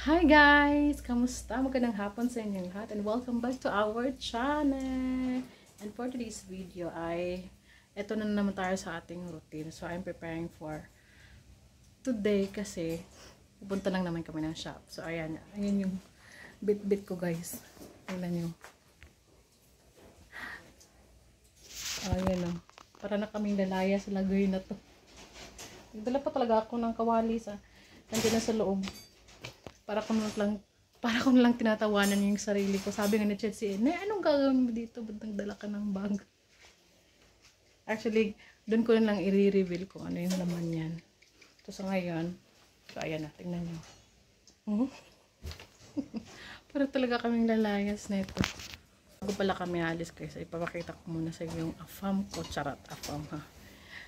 Hi guys! Kamusta? Magandang hapon sa inyong lahat and welcome back to our channel! And for today's video ay eto na naman tayo sa ating routine. So I'm preparing for today kasi pupunta lang naman kami ng shop. So ayan yung bit-bit ko guys. Tingnan nyo. Ayan o. Para na kaming lalaya sa lagoy na to. Nagdala pa talaga ako ng kawali sa nandiyan na sa loob. Para ko na lang tinatawanan yung sarili ko. Sabi nga ni Chetsi, anong gagawin mo dito? Ba't nagdala ka ng bag? Actually, doon ko lang i-reveal kung ano yung laman yan. So, sa ngayon, so, ayan na, tingnan nyo. Para talaga kaming lalayas na ito. Bago pala kami alis guys, ipapakita ko muna sa yung afam ko. Charot, afam ha.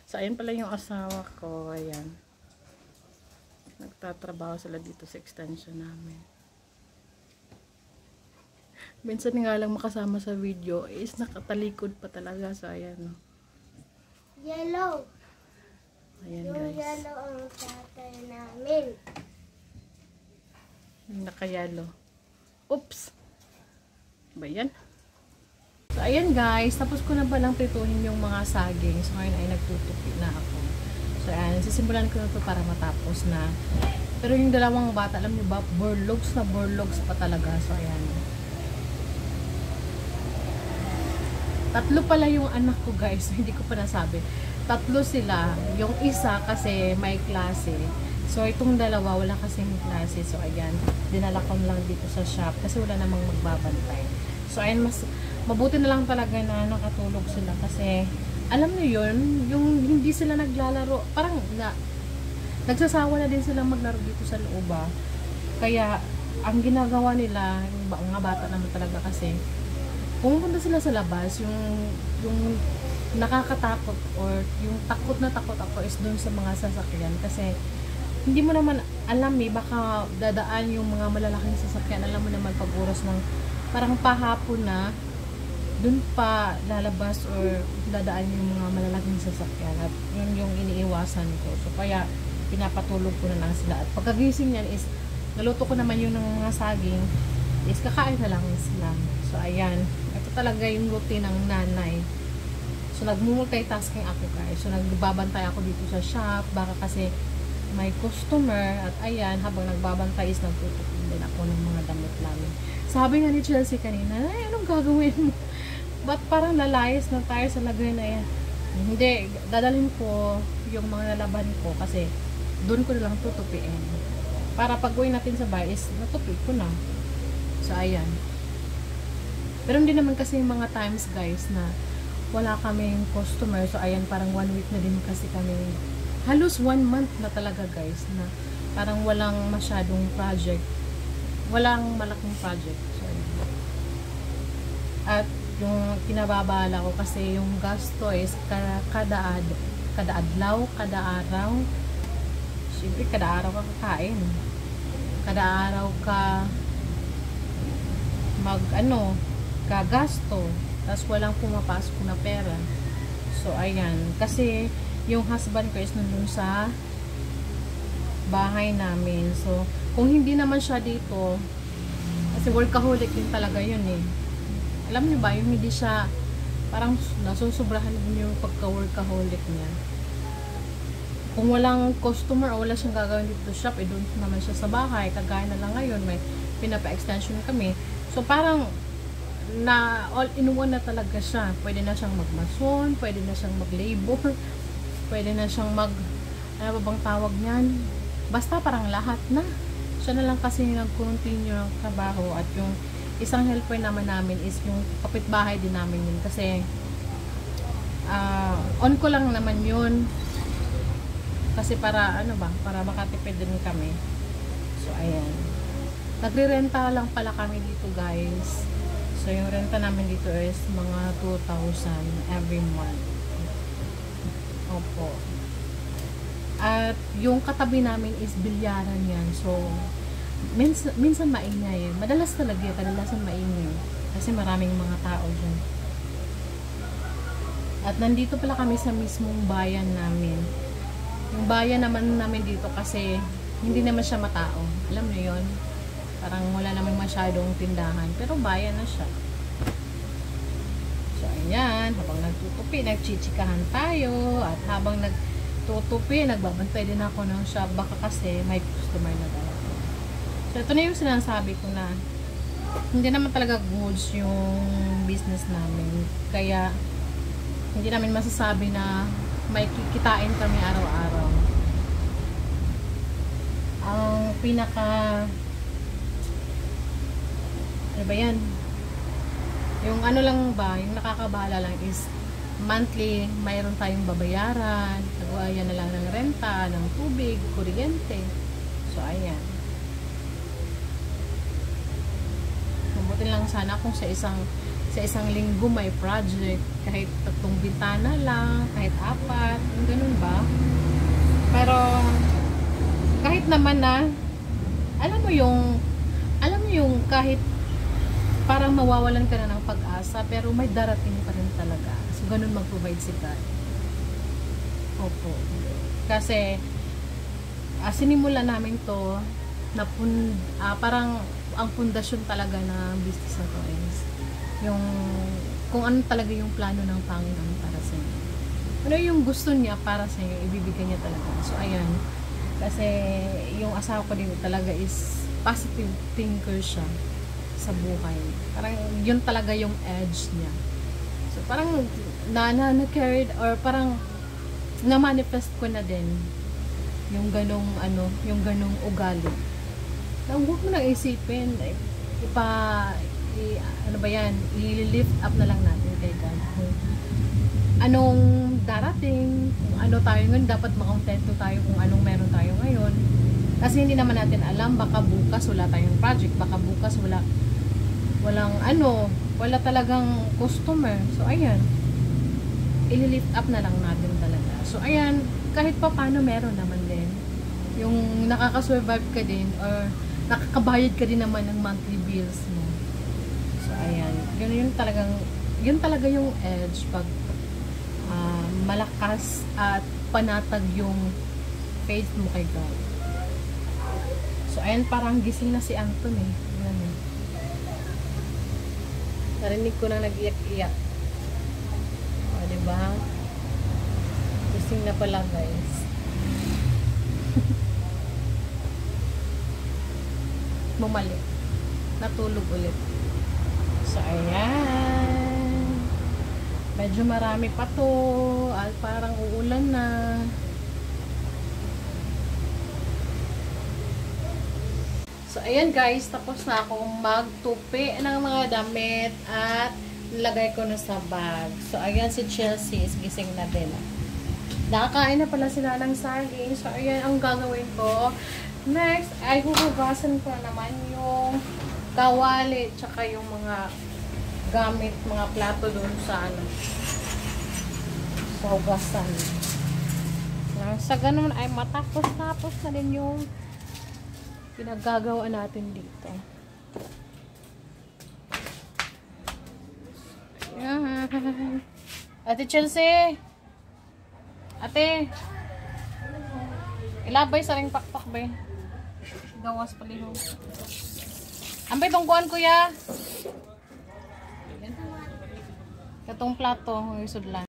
So, ayan pala yung asawa ko. Ayan. Nagtatrabaho sila dito sa extension namin. Minsan nga lang makasama sa video is nakatalikod pa talaga. So ayan no. Yellow. Ayan Yung guys. yellow ang tatay namin. Nakayalo. Oops. Ba yan? So ayan guys. Tapos ko na palang prituhin yung mga saging. So ngayon ay nagtutupi na ako. So, ayan, sisimulan ko na ito para matapos na. Pero yung dalawang bata, alam niyo ba, burlogs pa talaga. So, ayan. Tatlo pala yung anak ko, guys. Hindi ko pa nasabi. Tatlo sila. Yung isa kasi may klase. So, itong dalawa, wala kasing klase. So, ayan. Dinala ko lang dito sa shop kasi wala namang magbabantay. So, ayan, mabuti na lang talaga na nakatulog sila kasi alam niyo yun, yung hindi sila naglalaro, parang nagsasawa na din silang maglaro dito sa loob ah. Kaya, ang ginagawa nila, yung mga bata naman talaga kasi, pumupunta sila sa labas, yung nakakatakot or yung takot na takot ako is dun sa mga sasakyan. Kasi, hindi mo naman alam baka dadaan yung mga malalaking sasakyan. Alam mo naman pag oras ng parang pahapon na, dun pa lalabas or dadaan yung mga malalaking sasakyan at yun yung iniiwasan ko. So kaya pinapatulog ko na lang sila at pagkagising niyan is naluto ko naman yung mga saging is kakain na lang sila. So ayan, ito talaga yung routine ng nanay. So nagmumultitasking ako guys. So nagbabantay ako dito sa shop baka kasi may customer at ayan habang nagbabantay is nagtutupin din ako ng mga damit namin. Sabi nga ni Chelsea kanina, anong gagawin mo? Ba't parang lalayas na tayo sa lagay na yan? Hindi, dadalhin ko yung mga nalaban ko kasi doon ko lang tutupiin. Para pag uwi natin sa bahay is natupi ko na. So, ayan. Pero hindi naman kasi yung mga times guys na wala kaming customer. So, ayan, parang 1 week na din kasi kami. Halos 1 month na talaga guys na parang walang masyadong project. Walang malaking project. So, ayan. At yung kinababala ko kasi yung gasto is kada araw syempre kada araw ka kakain, kada araw ka gagasto, tapos walang pumapasok na pera. So ayan, kasi yung husband ko is nandun sa bahay namin. So kung hindi naman siya dito kasi workaholic din talaga yun eh. Alam niyo ba, yung hindi siya parang nasusobrahan din yung pagka-workaholic niya. Kung walang customer o wala siyang gagawin dito sa shop, doon naman siya sa bahay. Kagaya na lang ngayon, may pinapa-extension kami. So parang all in one na talaga siya. Pwede na siyang magmason, pwede na siyang mag-labor, pwede na siyang ano ba bang tawag niyan? Basta parang lahat na. Siya na lang kasi nag-continue ng trabaho at yung isang helper naman namin is yung kapitbahay din namin yun kasi on ko lang naman yun kasi para para makatipid din kami. So ayan, nagre-renta lang pala kami dito guys. So yung renta namin dito is mga 2,000 every month. Opo. At yung katabi namin is bilyaran yan. So minsan maingay. Kadalasan maingay. Kasi maraming mga tao dyan. At nandito pala kami sa mismong bayan namin. Yung bayan naman namin dito kasi hindi naman siya matao. Alam niyo yun? Parang wala naman masyadong tindahan. Pero bayan na siya. So, ayan. Habang nagtutupi, nagchichikahan tayo. At habang nagtutupi, nagbabantay din ako ng shop. Baka kasi may customer na dalawa. So, ito na yung sinasabi ko na hindi naman talaga goods yung business namin. Kaya, hindi namin masasabi na may kikitain kami araw-araw. Ang pinaka ano ba yan? Yung ano lang ba, yung nakakabahala lang is monthly, mayroon tayong babayaran, nagawa na lang ng renta, ng tubig, kuryente. So, ayan. Mabuti lang sana kung sa isang linggo may project, kahit 3 bintana lang, kahit 4, yung ganun ba? Pero, kahit naman na, alam mo yung kahit parang mawawalan ka na ng pag-asa, pero may darating pa rin talaga. So, ganun mag-provide si God. Opo. Kasi, sinimula namin to, na parang ang pundasyon talaga ng business na to is, yung, kung ano talaga yung plano ng Panginoon para sa inyo. Ano yung gusto niya para sa inyo, ibibigay niya talaga. So, ayan. Kasi, yung asawa ko din talaga is positive thinker siya sa buhay. Parang yun talaga yung edge niya. So parang na-carried or parang na-manifest ko na din yung ganong ugali. Na huwag mo nang isipin, like, ano ba yan, i-lift up na lang natin kay God. Anong darating, kung ano tayo ngayon, dapat makontento tayo kung anong meron tayo ngayon. Kasi hindi naman natin alam, baka bukas wala tayong project, baka bukas wala talagang customer. So, ayan. I-lift up na lang natin talaga. So, ayan, kahit pa paano meron naman din. Yung nakaka-survive ka din or nakakabayad ka din naman ng monthly bills mo. So, ayan. Yun talaga yung edge pag malakas at panatag yung faith mo kay God. So, ayan, parang gising na si Anton eh. Ayan eh. Narinig ko na nag-iyak-iyak. O, diba? Gising na pala, guys. Bumalik. Natulog ulit. So, ayan. Medyo marami pa to. At parang uulan na. So, ayan guys, tapos na akong magtupi ng mga damit at nilagay ko na sa bag. So, ayan si Chelsea is gising na din. Nakakain na pala sila ng saging. So, ayan ang gagawin ko. Next, ay huhugasan ko naman yung kawali tsaka yung mga gamit, mga plato doon sa sa hugasan. Sa ganun ay matapos-tapos na din yung pinagagawa natin dito. Ayan. Ate Chelsea! Ate! Ilabay sa ring pakpak ba? Gawas palihog. Ambay tungkuan kuya! Katong plato, yung sudlan.